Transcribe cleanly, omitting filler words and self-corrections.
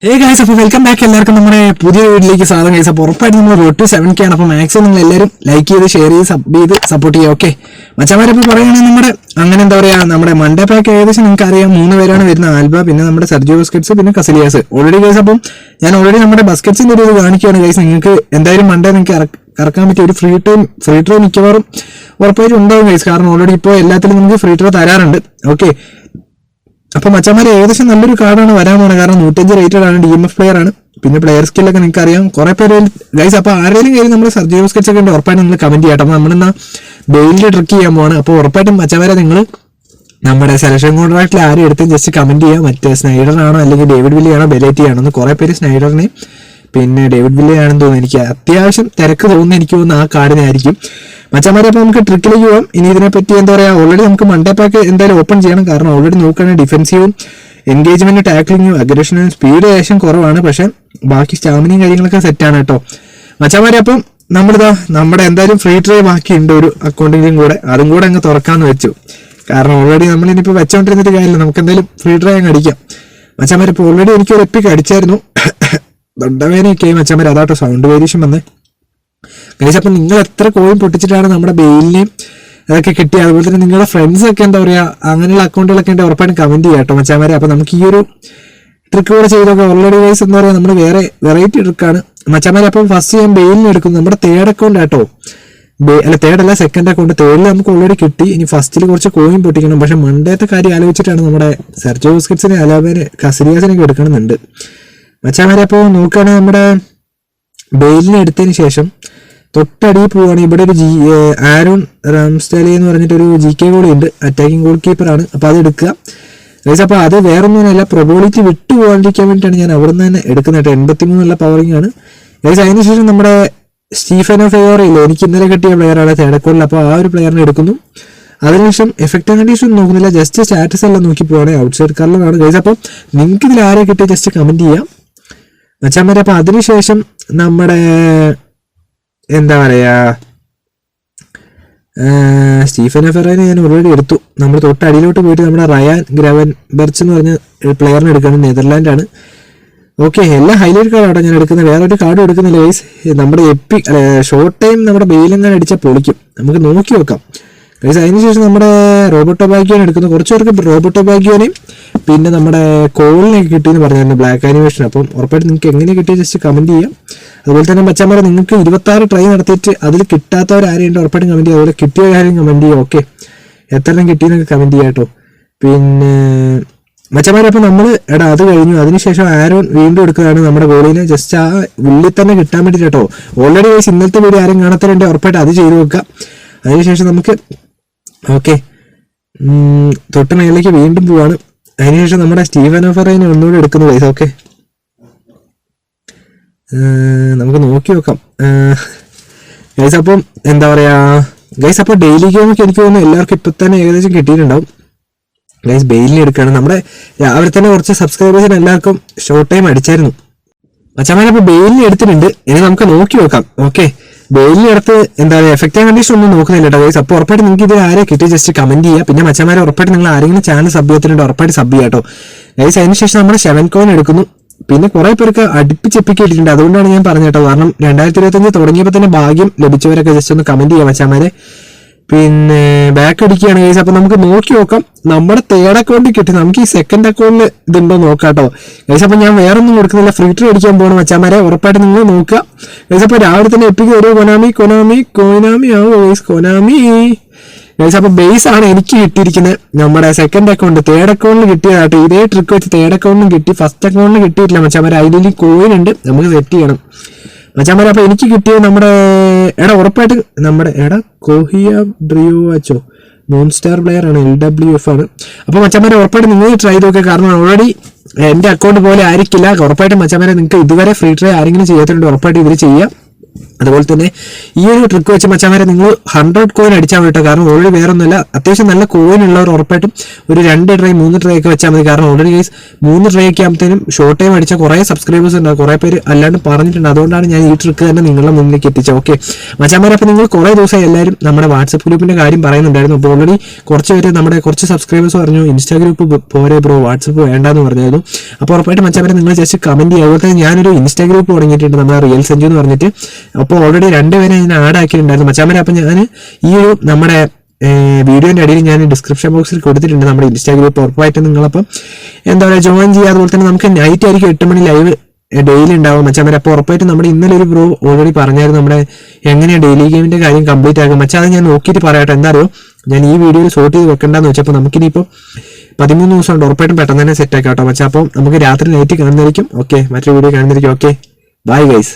Guys, അപ്പോൾ welcome back. എല്ലാവർക്കും നമ്മുടെ പുതിയ വീട്ടിലേക്ക് സ്വാഗതം. ഗൈസ്, അപ്പോൾ ഉറപ്പായിട്ട് നമ്മൾ റോഡ് ടു 7K ആണ്. അപ്പോൾ മാക്സിമം നിങ്ങൾ എല്ലാവരും ലൈക്ക് ചെയ്ത് ഷെയർ ചെയ്ത് സബ് ചെയ്ത് സപ്പോർട്ട് ചെയ്യുക. ഓക്കെ മച്ചന്മാരിപ്പോൾ പറയുകയാണെങ്കിൽ നമ്മുടെ അങ്ങനെ എന്താ പറയുക, നമ്മുടെ മൺഡേ പാക്ക് ഏകദേശം നിങ്ങൾക്ക് അറിയാം 3 പേരാണ് വരുന്നത്. ആൽബ, പിന്നെ നമ്മുടെ സെർജിയോ ബസ്കറ്റ്സ്, പിന്നെ കസിലിയാസ്. ഓൾറെഡി ഗൈസ്, അപ്പം ഞാൻ ഓൾറെഡി നമ്മുടെ ബസ്കറ്റ്സിൻ്റെ ഒരു ഇത് കാണിക്കുകയാണ്. ഗൈസ്, നിങ്ങൾക്ക് എന്തായാലും മൺഡേ നിങ്ങൾക്ക് കറക്കാൻ പറ്റിയ ഒരു ഫ്രീ ട്രോ മിക്കവാറും ഉറപ്പായിട്ടും ഉണ്ടാവും ഗൈസ്. കാരണം ഓൾറെഡി ഇപ്പോൾ എല്ലാത്തിലും നമുക്ക് ഫ്രീ ട്രോ തരാറുണ്ട്. ഓക്കെ, അപ്പൊ മച്ചന്മാരെ ഏകദേശം നല്ലൊരു കാർഡാണ് വരാൻ പോകുന്നത്. കാരണം 105 റേറ്റഡ് ആണ്, DMF പ്ലെയർ ആണ്. പിന്നെ പ്ലെയർ സ്കില്ലൊക്കെ നിങ്ങൾക്ക് അറിയാം കുറെ പേര് ഗൈസ്. അപ്പൊ ആരെങ്കിലും കയ്യിൽ നമ്മുടെ സർജിയോ ബസ്കറ്റ്സ് ഒക്കെ ഉണ്ട്, ഉറപ്പായിട്ടും നിങ്ങൾ കമന്റ് ചെയ്യാം. അപ്പൊ നമ്മളിന്നാ ബെയിലിൽ ട്രിക്ക് ചെയ്യാൻ പോവാണ്. അപ്പോൾ ഉറപ്പായിട്ടും മച്ചന്മാരെ നിങ്ങൾ നമ്മുടെ സെലക്ഷൻ കോൺട്രാക്റ്റിൽ ആരും എടുത്തും ജസ്റ്റ് കമന്റ് ചെയ്യുക. മറ്റേ സ്നൈഡർ ആണോ അല്ലെങ്കിൽ ഡേവിഡ് വില്ലി ആണോ ബെലേറ്റി ആണോ എന്ന്. കുറെ പേര് സ്നൈഡറിനെയും പിന്നെ ഡേവിഡ് വില്ലി ആണെന്ന് തോന്നുന്നു. എനിക്ക് അത്യാവശ്യം തിരക്ക് തോന്നുന്നു, എനിക്ക് തോന്നുന്നു ആ കാർഡിനായിരിക്കും മച്ചന്മാരെ. അപ്പോൾ നമുക്ക് ട്രിക്കിലേക്ക് പോകാം. ഇനി ഇതിനെപ്പറ്റി എന്താ പറയുക, ഓൾറെഡി നമുക്ക് മൺഡേ പാക്ക് എന്തായാലും ഓപ്പൺ ചെയ്യണം. കാരണം ഓൾറെഡി നോക്കുകയാണെങ്കിൽ ഡിഫെൻസീവും എൻഗേജ്മെന്റ് ടാക്ലിങ്ങും അഗ്രഷനും സ്പീഡ് ഏകദേശം കുറവാണ്. പക്ഷെ ബാക്കി സ്റ്റാമിനയും കാര്യങ്ങളൊക്കെ സെറ്റാണ് കേട്ടോ മച്ചന്മാരെ. അപ്പം നമ്മളിതാ നമ്മുടെ എന്തായാലും ഫ്രീ ട്രൈ ബാക്കിയുണ്ട് ഒരു അക്കൗണ്ടിലും കൂടെ, അതും കൂടെ അങ്ങ് തുറക്കാന്ന് വെച്ചു. കാരണം ഓൾറെഡി നമ്മൾ ഇനിയിപ്പോൾ വെച്ചോണ്ടിരുന്നിട്ട് കാര്യമില്ല, നമുക്ക് എന്തായാലും ഫ്രീ ട്രൈ അങ്ങ് അടിക്കാം മച്ചന്മാരെ. ഇപ്പോൾ ഓൾറെഡി എനിക്കൊരു എപ്പിക്ക് അടിച്ചായിരുന്നു, തൊണ്ടവേനയൊക്കെ മച്ചന്മാരെ. അതാട്ടോ സൗണ്ട് വേരിയേഷൻ വന്നേ ഗൈസ്. അപ്പം നിങ്ങൾ എത്ര കോയിൻ പൊട്ടിച്ചിട്ടാണ് നമ്മുടെ ബെയിലിനെയും അതൊക്കെ കിട്ടിയത്, അതുപോലെ തന്നെ നിങ്ങളുടെ ഫ്രണ്ട്സ് ഒക്കെ എന്താ പറയുക അങ്ങനെയുള്ള അക്കൗണ്ടുകളൊക്കെ ഉണ്ട്, ഉറപ്പായിട്ടും കമന്റ് ചെയ്യാം കേട്ടോ മച്ചാമാരെ. അപ്പം നമുക്ക് ഈ ഒരു ട്രിക്ക് കൂടെ ചെയ്തൊക്കെ ഓൾറെഡി ഗൈസ് എന്താ പറയുക, നമ്മൾ വേറെ വെറൈറ്റി ട്രിക്കാണ് മച്ചാമാരെ. അപ്പം ഫസ്റ്റ് ഞാൻ ബെയിലിന് എടുക്കുന്നത് നമ്മുടെ തേർഡ് അക്കൗണ്ട് ആട്ടോ. തേർഡല്ല, സെക്കൻഡ് അക്കൗണ്ട്. തേർഡിൽ നമുക്ക് ഓൾറെഡി കിട്ടി. ഇനി ഫസ്റ്റിൽ കുറച്ച് കോയിൻ പൊട്ടിക്കണം. പക്ഷെ മണ്ടേത്തെ കാര്യം ആലോചിച്ചിട്ടാണ് നമ്മുടെ സെർജിയോ ബസ്കറ്റ്സിനെ അലാബേനെ കസിലിയാസിനൊക്കെ എടുക്കണമെന്നുണ്ട് മച്ചാമാരെ. അപ്പോൾ നോക്കുകയാണെങ്കിൽ നമ്മുടെ ബെയിലിനെ എടുത്തതിന് ശേഷം തൊട്ടടിയിൽ പോവുകയാണ്. ഇവിടെ ഒരു ആരോൺ റാംസ്റ്റാലി എന്ന് പറഞ്ഞിട്ടൊരു GK കൂടി ഉണ്ട്, അറ്റാക്കിംഗ് ഗോൾ കീപ്പറാണ്. അപ്പോൾ അത് എടുക്കുക ഗൈസ്. അപ്പോൾ അത് വേറൊന്നുമല്ല, പ്രൊബോളിറ്റി വിട്ടു പോകാണ്ടിരിക്കാൻ വേണ്ടിയിട്ടാണ് ഞാൻ അവിടെ നിന്ന് തന്നെ എടുക്കുന്നത്. 83 പവറിംഗ് ആണ് ഗൈസ്. അതിനുശേഷം നമ്മുടെ സ്റ്റീഫനോ ഫെയോറയില്ലേ, എനിക്ക് ഇന്നലെ കിട്ടിയ പ്ലെയറാണ് തേർഡ് അക്കൗണ്ടിൽ. അപ്പോൾ ആ ഒരു പ്ലെയറിനെ എടുക്കുന്നു. അതിനുശേഷം എഫക്റ്റ് കണ്ടീഷൻ നോക്കുന്നില്ല, ജസ്റ്റ് സ്റ്റാറ്റസ് എല്ലാം നോക്കി പോവാണ്. ഔട്ട്സൈഡ് കളറാണ് ഗൈസ്. അപ്പം നിങ്ങൾക്ക് ഇതിൽ ആരെ കിട്ടിയ ജസ്റ്റ് കമന്റ് ചെയ്യാം മച്ചാന്മാരെ. അപ്പം അതിനുശേഷം നമ്മുടെ എന്താ പറയാ, സ്റ്റീഫൻ ഫെറൈനെ ഞാൻ ഓൾറെഡി എടുത്തു. നമ്മൾ തൊട്ടടിയിലോട്ട് പോയിട്ട് നമ്മുടെ റയാൻ ഗ്രവൻബെർച്ച് എന്ന് പറഞ്ഞ പ്ലെയറിനെ എടുക്കണം, നെതർലാൻഡാണ്. ഓക്കെ, എല്ലാ ഹൈലൈറ്റ് കാർഡാണ് ഞാൻ എടുക്കുന്നത്, വേറെ ഒരു കാർഡും എടുക്കുന്നില്ല ഗൈസ്. നമ്മുടെ ഷോർട്ട് ടൈം നമ്മുടെ ബെയിലെങ്ങനെ അടിച്ചാൽ പൊളിക്കും, നമുക്ക് നോക്കി വെക്കാം ഗൈസ്. അതിനുശേഷം നമ്മുടെ റോബർട്ടോ ബാഗ്യോനെ എടുക്കുന്നു. കുറച്ച് പേർക്ക് റോബർട്ടോ ബാഗ്യോനെയും പിന്നെ നമ്മുടെ കോളിനെയൊക്കെ കിട്ടിയെന്ന് പറഞ്ഞായിരുന്നു ബ്ലാക്ക് ആനിമേഷൻ. അപ്പം ഉറപ്പായിട്ട് നിങ്ങൾക്ക് എങ്ങനെ കിട്ടിയ ജസ്റ്റ് കമന്റ് ചെയ്യാം. അതുപോലെ തന്നെ മച്ചാന്മാരെ നിങ്ങൾക്ക് 26 ട്രൈ നടത്തിയിട്ട് അതിൽ കിട്ടാത്തവരാരെയുണ്ട് ഉറപ്പായിട്ടും കമന്റ് ചെയ്യുക. അതുപോലെ കിട്ടിയവരാരും കമന്റ് ചെയ്യുക. ഓക്കെ, എത്ര കിട്ടിയെന്നൊക്കെ കമന്റ് ചെയ്യാം കേട്ടോ. പിന്നെ മച്ചാന്മാരെ അപ്പം നമ്മൾ അത് കഴിഞ്ഞു. അതിനുശേഷം ആരോൺ വീണ്ടും എടുക്കുകയാണ് നമ്മുടെ ഗോളിനെ, ജസ്റ്റ് ആ ഉള്ളിൽ തന്നെ കിട്ടാൻ വേണ്ടിയിട്ട് കേട്ടോ. ഓൾറെഡി വൈസ് ഇന്നലത്തെ വീഡിയോ ആരും കാണാത്തവരുണ്ട്, ഉറപ്പായിട്ട് അത് ചെയ്ത് വെക്കുക. അതിനുശേഷം നമുക്ക് ഓക്കെ തൊട്ട് മേലേക്ക് വീണ്ടും പോവാണ്. അതിനുശേഷം നമ്മുടെ സ്റ്റീഫനോ ഫെറൈനെ ഒന്നുകൂടി എടുക്കുന്നു ഗൈസ്. ഓക്കെ, നമുക്ക് നോക്കി നോക്കാം ഗൈസ്. അപ്പം എന്താ പറയാ ഗൈസ്, അപ്പോൾ ഡെയിലി ഗെയിമൊക്കെ എനിക്ക് തോന്നുന്നു എല്ലാവർക്കും ഇപ്പം തന്നെ ഏകദേശം കിട്ടിയിട്ടുണ്ടാവും ഗൈസ്. ബെയിലിനെ എടുക്കുകയാണ്. നമ്മുടെ രാവിലെ തന്നെ കുറച്ച് സബ്സ്ക്രൈബേഴ്സിന് എല്ലാവർക്കും ഷോർട്ട് ടൈം അടിച്ചായിരുന്നു മച്ചാമാരെ. അപ്പോൾ ബെയിലിനെ എടുത്തിട്ടുണ്ട്. ഇനി നമുക്ക് നോക്കി നോക്കാം. ഓക്കെ, ബെയിലിനെ എടുത്ത് എന്താ പറയുക എഫക്റ്റീവ് കണ്ടീഷൻ ഒന്നും നോക്കുന്നില്ല കേട്ടോ ഗൈസ്. അപ്പോൾ ഉറപ്പായിട്ട് നിങ്ങൾക്ക് ഇത് ആരെ കിട്ടി ജസ്റ്റ് കമന്റ് ചെയ്യുക. പിന്നെ മച്ചാമാരെ ഉറപ്പായിട്ട് നിങ്ങൾ ആരെങ്കിലും ചാനൽ സബ് ചെയ്തിട്ടുണ്ട് ഉറപ്പായിട്ട് സബ് ചെയ്യാം കേട്ടോ ഗൈസ്. അതിനുശേഷം നമ്മുടെ 7 കോയിൻ എടുക്കുന്നു. പിന്നെ കുറെ പേർക്ക് അടുപ്പിച്ചെപ്പിക്കിട്ടിട്ടുണ്ട്, അതുകൊണ്ടാണ് ഞാൻ പറഞ്ഞത് കേട്ടോ. കാരണം 2025 തുടങ്ങിയപ്പോൾ തന്നെ ഭാഗ്യം ലഭിച്ചവരൊക്കെ ജസ്റ്റ് ഒന്ന് കമന്റ് ചെയ്യാം മച്ചാമാരെ. പിന്നെ ബാക്ക് അടിക്കുകയാണ് ഗൈസ്. അപ്പൊ നമുക്ക് നോക്കി നോക്കാം. നമ്മുടെ തേർഡ് അക്കൗണ്ടിൽ കിട്ടി, നമുക്ക് ഈ സെക്കൻഡ് അക്കൗണ്ടിൽ ഇതുണ്ടോ നോക്കാം കേട്ടോ ഗൈസ്. അപ്പൊ ഞാൻ വേറെ ഒന്നും കൊടുക്കുന്നില്ല, ഫ്രീ ട്രൈ അടിക്കാൻ പോകണം മച്ചാമാരെ. ഉറപ്പായിട്ട് നിങ്ങൾ നോക്കുക ഗൈസ്. അപ്പൊ രാവിലെ തന്നെ എപ്പിക്ക് ഒരു കൊനാമി ആവോ ഗൈസ്, കൊനാമി ഗൈസ്. അപ്പൊ ബേസ് ആണ് എനിക്ക് കിട്ടിയിരിക്കുന്നത് നമ്മുടെ സെക്കൻഡ് അക്കൗണ്ട്. തേർഡ് അക്കൗണ്ടിൽ കിട്ടിയതാട്ടോ. ഇതേ ട്രിക്ക് വെച്ച് തേർഡ് അക്കൗണ്ടിലും കിട്ടി, ഫസ്റ്റ് അക്കൗണ്ടിലും കിട്ടിയിട്ടില്ല മച്ചാമാരെ. അതിൽ കോയിൻ ഉണ്ട്, നമുക്ക് സെറ്റ് ചെയ്യണം മച്ചാമാരെ. അപ്പൊ എനിക്ക് കിട്ടിയത് നമ്മുടെ ഉറപ്പായിട്ട് നമ്മുടെ കോഹിയ ഡ്രിയോവാച്ചോ മോൺസ്റ്റാർ പ്ലെയർ ആണ്, LWF ആണ്. അപ്പൊ മച്ചാമാരെ ഉറപ്പായിട്ട് നിങ്ങൾ ട്രൈ നോക്കുക. കാരണം ഓൾറെഡി എന്റെ അക്കൗണ്ട് പോലെ ആയിരിക്കില്ല. ഉറപ്പായിട്ട് മച്ചാമാരെ നിങ്ങൾക്ക് ഇതുവരെ ഫ്രീ ട്രൈ ആരെങ്കിലും ചെയ്യാത്തുണ്ട് ഉറപ്പായിട്ട് ഇതിൽ ചെയ്യാം. അതുപോലെ തന്നെ ഈ ഒരു ട്രിക്ക് വെച്ച് മച്ചാമാരെ നിങ്ങൾ 100 കോയിൻ അടിച്ചാൽ മതി കേട്ടോ. കാരണം ഓൾറെഡി വേറെ ഒന്നുമില്ല, അത്യാവശ്യം നല്ല കോയിൻ ഉള്ളവർ ഉറപ്പായിട്ടും ഒരു 2 ട്രൈ 3 ട്രൈ ഒക്കെ വെച്ചാൽ മതി. കാരണം ഓൾറെഡി ഗൈസ് 3 ട്രൈ ഒക്കെ ആകുമ്പോഴത്തേനും ഷോർട്ട് ടൈം അടിച്ച കുറേ സബ്സ്ക്രൈബേഴ്സ് ഉണ്ടാവും, കുറേ പേര് അല്ലാണ്ട് പറഞ്ഞിട്ടുണ്ട്. അതുകൊണ്ടാണ് ഞാൻ ഈ ട്രിക്ക് തന്നെ നിങ്ങളുടെ മുന്നിലേക്ക് എത്തിച്ചത്. ഓക്കെ മച്ചാമാരെ, അപ്പോൾ നിങ്ങൾ കുറേ ദിവസം എല്ലാവരും നമ്മുടെ വാട്സപ്പ് ഗ്രൂപ്പിന്റെ കാര്യം പറയുന്നുണ്ടായിരുന്നു. അപ്പോൾ ഓൾറെഡി കുറച്ച് പേര് നമ്മുടെ കുറച്ച് സബ്സ്ക്രൈബേഴ്സ് പറഞ്ഞു ഇൻസ്റ്റാ ഗ്രൂപ്പ് പോരെ ബ്രോ, വാട്സപ്പ് വേണ്ടെന്ന് പറഞ്ഞായിരുന്നു. അപ്പോൾ ഉറപ്പായിട്ട് മച്ചാമാരെ നിങ്ങൾ ജസ്റ്റ് കമന്റ് ചെയ്യുക. അതുപോലെ തന്നെ ഞാനൊരു ഇൻസ്റ്റാ ഗ്രൂപ്പ് തുടങ്ങിയിട്ടുണ്ട്, നമ്മുടെ റിയൽ സെഞ്ചു എന്ന് പറഞ്ഞിട്ട്. അപ്പോൾ ഓൾറെഡി 2 പേരെ ഞാൻ ആഡ് ആക്കിയിട്ടുണ്ടായിരുന്നു മച്ചാമാരെ. അപ്പം ഞാൻ ഈ ഒരു നമ്മുടെ വീഡിയോന്റെ അടിയിൽ ഞാൻ ഡിസ്ക്രിപ്ഷൻ ബോക്സിൽ കൊടുത്തിട്ടുണ്ട് നമ്മുടെ ഇൻസ്റ്റാ ഗ്രൂപ്പ്. ഉറപ്പായിട്ട് നിങ്ങളപ്പം എന്താ പറയുക ജോയിൻ ചെയ്യുക. അതുപോലെ തന്നെ നമുക്ക് നൈറ്റ് ആയിരിക്കും 8 മണി ലൈവ് ഡെയിലി ഉണ്ടാവും മച്ചാമാരെ. അപ്പോൾ ഉറപ്പായിട്ട് നമ്മുടെ ഇന്നലെ ഒരു ബ്രോ ഓൾറെഡി പറഞ്ഞായിരുന്നു നമ്മുടെ എങ്ങനെയാണ് ഡെയിലി ഗെയിമിന്റെ കാര്യം കംപ്ലീറ്റ് ആകും മച്ചാ. അത് ഞാൻ നോക്കിയിട്ട് പറയാട്ടോ. എന്താ അറിയോ, ഞാൻ ഈ വീഡിയോയിൽ ഷോർട്ട് ചെയ്ത് വെക്കണ്ടെന്ന് വെച്ചപ്പോൾ നമുക്കിനിപ്പോൾ 13 ദിവസം ഉണ്ട്, ഉറപ്പായിട്ടും പെട്ടെന്ന് തന്നെ സെറ്റ് ആക്കാം കേട്ടോ മച്ചാ. അപ്പോൾ നമുക്ക് രാത്രി നൈറ്റ് കാണുന്നതായിരിക്കും. ഓക്കെ, മറ്റൊരു വീഡിയോ കാണുന്നതായിരിക്കും. Okay, bye guys.